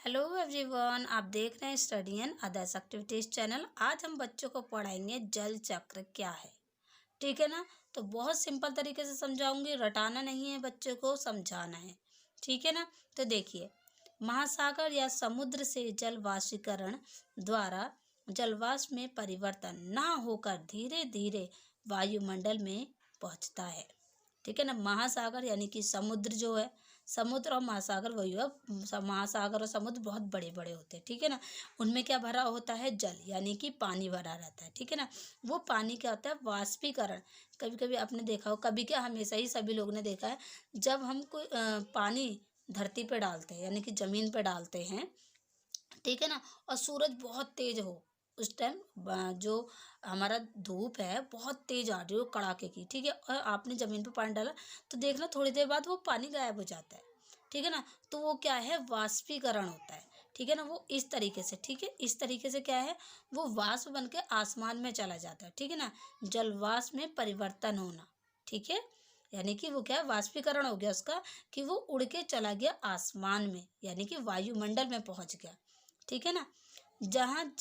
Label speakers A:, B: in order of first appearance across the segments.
A: Hello everyone, आप देख रहे हैं study and others activities channel. आज हम बच्चों को पढ़ाएंगे जल चक्र क्या है। ठीक है ना। तो बहुत सिंपल तरीके से समझाऊंगी, रटाना नहीं है, बच्चों को समझाना है। ठीक है ना। तो देखिए, महासागर या समुद्र से जल वाष्पीकरण द्वारा जलवाष्प में परिवर्तन ना होकर धीरे धीरे वायुमंडल में पहुंचता है। ठीक है ना। महासागर यानी कि समुद्र जो है, समुद्र और महासागर वही है। महासागर और समुद्र बहुत बड़े बड़े होते हैं। ठीक है ना। उनमें क्या भरा होता है? जल, यानी कि पानी भरा रहता है। ठीक है ना। वो पानी क्या होता है? वाष्पीकरण। कभी कभी आपने देखा हो, कभी क्या हमेशा ही सभी लोग ने देखा है, जब हम कोई पानी धरती पे डालते हैं यानी कि ज़मीन पे डालते हैं, ठीक है ना, और सूरज बहुत तेज हो, उस टाइम जो हमारा धूप है बहुत तेज आ रही हो, कड़ाके की, ठीक है, और आपने ज़मीन पे पानी डाला तो देखना थोड़ी देर बाद वो पानी गायब हो जाता है। ठीक है ना। तो वो क्या है? वाष्पीकरण होता है। ठीक है ना। वो इस तरीके से, ठीक है, इस तरीके से क्या है, वो वाष्प बन के आसमान में चला जाता है। ठीक है ना। जलवाष्प में परिवर्तन होना। ठीक है। यानी कि वो क्या है? वाष्पीकरण हो गया उसका, कि वो उड़ के चला गया आसमान में, यानी कि वायुमंडल में पहुंच गया। ठीक है ना। जहाँ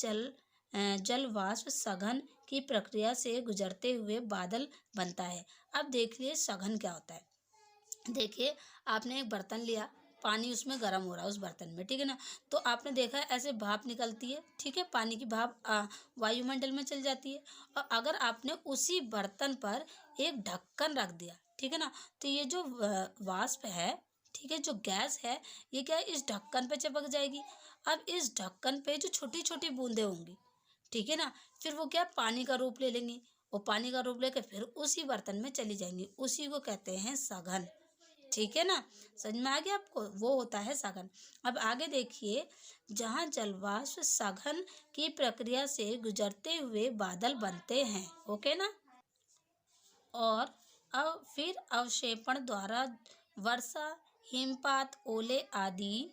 A: जल वाष्प सघन की प्रक्रिया से गुजरते हुए बादल बनता है। अब देखिए सघन क्या होता है। देखिए, आपने एक बर्तन लिया, पानी उसमें गर्म हो रहा है उस बर्तन में, ठीक है ना। तो आपने देखा है ऐसे भाप निकलती है, ठीक है, पानी की भाप वायुमंडल में चल जाती है। और अगर आपने उसी बर्तन पर एक ढक्कन रख दिया, ठीक है ना, तो ये जो वाष्प है, ठीक है, जो गैस है, ये क्या है? इस ढक्कन पे चिपक जाएगी। अब इस ढक्कन पे जो छोटी छोटी बूंदें होंगी, ठीक है ना, फिर वो क्या? पानी का रूप ले लेंगी। और पानी का रूप लेकर फिर उसी बर्तन में चली जाएंगी। उसी को कहते हैं सघन। ठीक है ना। समझ में आ गया आपको? वो होता है सघन। अब आगे देखिए, जहाँ जलवाष्प सघन की प्रक्रिया से गुजरते हुए बादल बनते हैं, ओके ना, और अब फिर अवक्षेपण द्वारा वर्षा, हिमपात, ओले आदि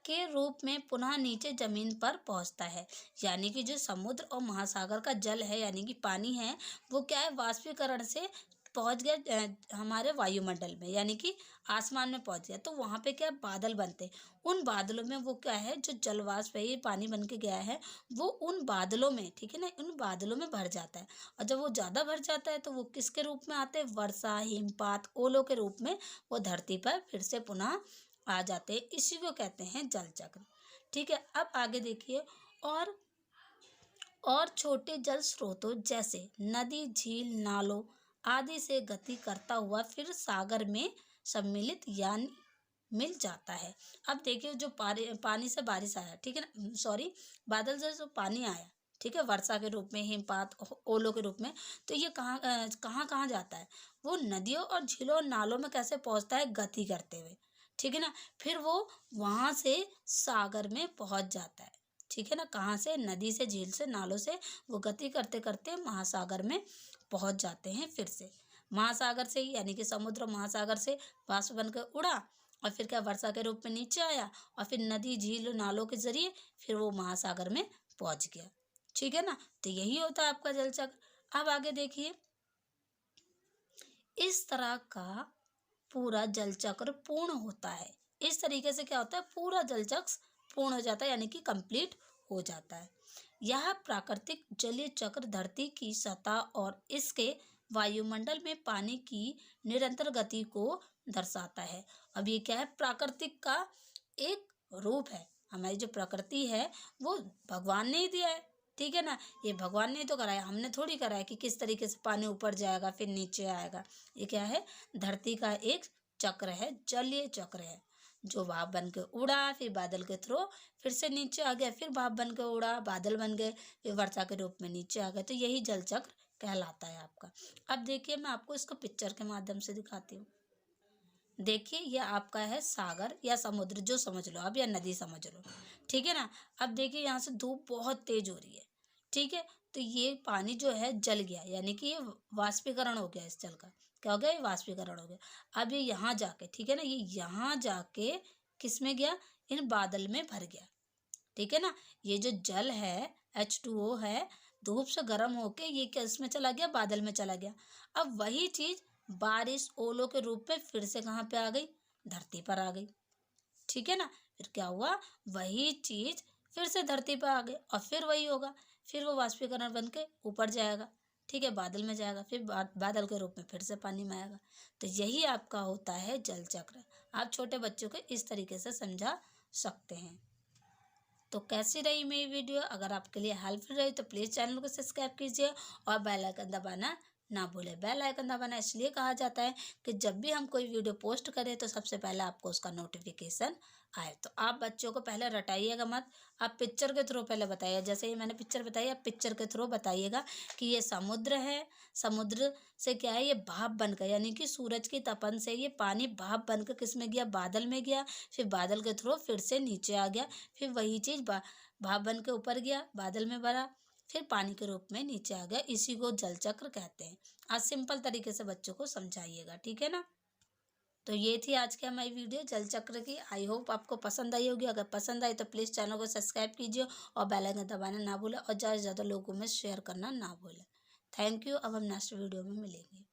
A: के रूप में पुनः नीचे जमीन पर पहुंचता है। यानी कि जो समुद्र और महासागर का जल है, यानी कि पानी है, वो क्या है? वाष्पीकरण से पहुंच गया हमारे वायुमंडल में, यानी कि आसमान में पहुंच गया। तो वहां पे क्या? बादल बनते हैं। उन बादलों में वो क्या है? जो जलवाष्प है, ये पानी बन के गया है, वो उन बादलों में, ठीक है ना, उन बादलों में भर जाता है। और जब वो ज़्यादा भर जाता है तो वो किसके रूप में आते हैं? वर्षा, हिमपात, ओलों के रूप में वो धरती पर फिर से पुनः आ जाते हैं। इसी को कहते हैं जल चक्र। ठीक है। अब आगे देखिए, और छोटे जल स्रोतों जैसे नदी, झील, नालों आदि से गति करता हुआ फिर सागर में सम्मिलित यानी मिल जाता है। अब देखिए, जो पानी से बारिश आया, ठीक है ना, सॉरी, बादल से जो पानी आया, ठीक है, वर्षा के रूप में, हिमपात, ओलों के रूप में, तो ये कहाँ जाता है? वो नदियों और झीलों और नालों में कैसे पहुंचता है? गति करते हुए। ठीक है ना। फिर वो वहां से सागर में पहुंच जाता है। ठीक है ना। कहाँ से? नदी से, झील से, नालों से वो गति करते करते महासागर में पहुंच जाते हैं। फिर से महासागर से ही, यानी कि समुद्र महासागर से वाष्प बनकर उड़ा, और फिर क्या? वर्षा के रूप में नीचे आया, और फिर नदी, झील, नालों के जरिए फिर वो महासागर में पहुंच गया। ठीक है ना। तो यही होता है आपका जल चक्र। अब आगे देखिए, इस तरह का पूरा जल चक्र पूर्ण होता है। इस तरीके से क्या होता है? पूरा जल चक्र पूर्ण हो जाता है, यानी कि कंप्लीट हो जाता है। यह प्राकृतिक जलीय चक्र धरती की सतह और इसके वायुमंडल में पानी की निरंतर गति को दर्शाता है। अब ये क्या है? प्राकृतिक का एक रूप है। हमारी जो प्रकृति है वो भगवान ने ही दिया है। ठीक है ना। ये भगवान ने तो कराया, हमने थोड़ी कराया कि किस तरीके से पानी ऊपर जाएगा फिर नीचे आएगा। ये क्या है? धरती का एक चक्र है, जलीय चक्र है, जो भाप बन के उड़ा, फिर बादल के थ्रू फिर से नीचे आ गया, फिर भाप बन के उड़ा, बादल बन गए, फिर वर्षा के रूप में नीचे आ गए। तो यही जल चक्र कहलाता है आपका। अब देखिए, मैं आपको इसको पिक्चर के माध्यम से दिखाती हूँ। देखिए, ये आपका है सागर या समुद्र, जो समझ लो अब, या नदी समझ लो। ठीक है ना। अब देखिए, यहाँ से धूप बहुत तेज हो रही है, ठीक है, तो ये पानी जो है जल गया, यानी कि ये वाष्पीकरण हो गया। इस जल का क्या हो गया? ये वाष्पीकरण हो गया। अब ये यहाँ जाके, ठीक है ना, ये यहाँ जाके किस में गया? इन बादल में भर गया। ठीक है ना। ये जो जल है, H2O है, धूप से गर्म होके ये किस में चला गया? बादल में चला गया। अब वही चीज बारिश, ओलों के रूप में फिर से कहाँ पे आ गई? धरती पर आ गई। ठीक है ना। फिर क्या हुआ, वही चीज़ फिर से धरती पर आ गई और फिर वही होगा, फिर वो वाष्पीकरण बन के ऊपर जाएगा, ठीक है, बादल में जाएगा, फिर बादल के रूप में फिर से पानी में आएगा। तो यही आपका होता है जल चक्र। आप छोटे बच्चों को इस तरीके से समझा सकते हैं। तो कैसी रही मेरी वीडियो? अगर आपके लिए हेल्पफुल रही तो प्लीज़ चैनल को सब्सक्राइब कीजिए और बेल आइकन दबाना ना भूलें। बेल आइकन दबाना इसलिए कहा जाता है कि जब भी हम कोई वीडियो पोस्ट करें तो सबसे पहले आपको उसका नोटिफिकेशन आए। तो आप बच्चों को पहले रटाइएगा मत, आप पिक्चर के थ्रू पहले बताइए। जैसे ही मैंने पिक्चर बताई, आप पिक्चर के थ्रू बताइएगा कि ये समुद्र है, समुद्र से क्या है, ये भाप बनकर, यानी कि सूरज की तपन से ये पानी भाप बनकर किस में गया, बादल में गया, फिर बादल के थ्रू फिर से नीचे आ गया, फिर वही चीज़ भाप बन के ऊपर गया, बादल में भरा, फिर पानी के रूप में नीचे आ गया। इसी को जल चक्र कहते हैं। आज सिंपल तरीके से बच्चों को समझाइएगा, ठीक है ना। तो ये थी आज की हमारी वीडियो जल चक्र की। आई होप आपको पसंद आई होगी। अगर पसंद आई तो प्लीज़ चैनल को सब्सक्राइब कीजिए और बेल आइकन दबाना ना भूलें और ज़्यादा से ज़्यादा लोगों में शेयर करना ना भूलें। Thank you. अब हम नेक्स्ट वीडियो में मिलेंगे।